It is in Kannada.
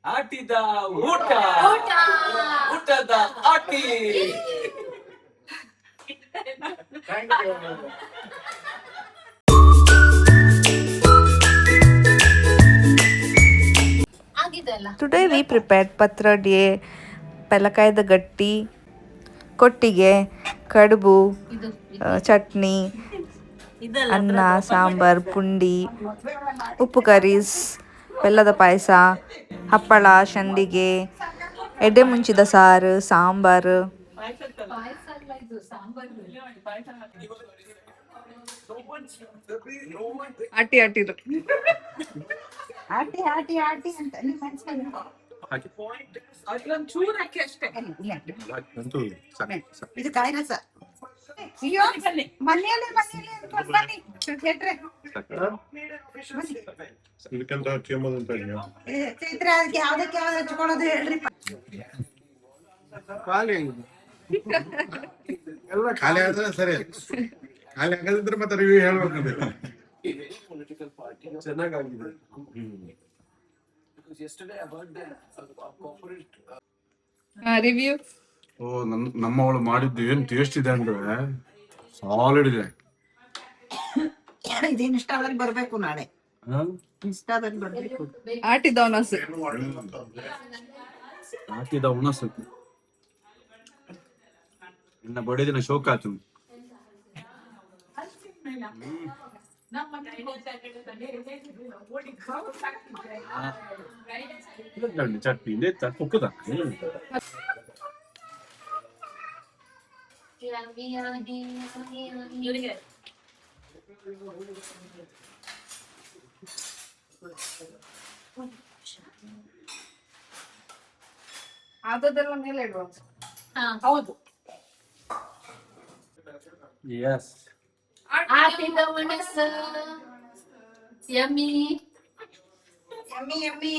ಆಟಿದ ಊಟ ಊಟ ಊಟದ ಆಟಿ. ಆಗಿದೆಲ್ಲ. Today we prepared patradiye, pelakayada gatti, ಕೊಟ್ಟಿಗೆ, ಕಡುಬು, ಚಟ್ನಿ, ಅನ್ನ, ಸಾಂಬಾರ್, ಪುಂಡಿ, ಉಪ್ಪು ಕರೀಸ್, ಬೆಲ್ಲದ ಪಾಯಸ, ಹಪ್ಪಳ, ಸಂಡಿಗೆ, ಎಡೆ ಮುಂಚಿದ ಸಾರು, ಸಾಂಬಾರು. ಆಟಿ ಆಟಿರು ಆಟಿ ಆಟಿ ಆಟಿ ಅಂತ ನಿಮ್ಮ ಮನಸ್ಸಲ್ಲಿ ಅಲ್ಲೊಂಚೂರು ಹಾಕಿ ಅಷ್ಟೇ. ಇದು ಕಾಯಿ ರಸ. ಅಯ್ಯೋ ಮನೆಯಲ್ಲಿ ಅನ್ಕೊಂಡು ಬನ್ನಿ ಶೆಟ್ರೆ. ಚೈತ್ರ ಅದಕ್ಕೆ ಯಾವ್ದಕ್ಕೆ ಯಾವ್ದು ಹಚ್ಕೊಳ್ಳೋದು ಹೇಳ್ರಿ. ಎಲ್ಲ ಖಾಲಿ ಆದ್ರೆ ಸರಿ, ಖಾಲಿ ಆಗದಿದ್ರೆ ಮತ್ತೆ ರಿವ್ಯೂ ಹೇಳ್ಬೇಕಂದ್ರೆ ಪೊಲಿಟಿಕಲ್ ಪಾರ್ಟಿ ಚೆನ್ನಾಗಿದೆ. ರಿವ್ಯೂ. ಓ ನಮ್ಮವಳು ಮಾಡಿದ್ದು ಏನ್ ಟೇಸ್ಟ್ ಇದೆ ಅಂದ್ರೆ ಸಾಲಿಡ್ ಇದೆ. ಇದು ಇನ್ಸ್ಟಾದಲ್ಲಿ ಬರ್ಬೇಕು, ನಾಳೆ ಇನ್ಸ್ಟಾದಲ್ಲಿ ಬರ್ಬೇಕು. ಆಟಿದ ಹುಣಸು. ಹಾಕಿದ ಹುಣಸು ಇನ್ನ ಬಡಿದಿನ ಶೋಕಾತು. ಚಟ್ನಿ ಇದೆ ಕುಕ್ಕದ. ಅದೆಲ್ಲ ಮೇಲೆ ಇಡುವ. ಹೌದು. Yes. ಆಟಿದ ಮನಸ್ಸು ಯಮ್ಮಿ ಯಮ್ಮಿ ಯಮ್ಮಿ.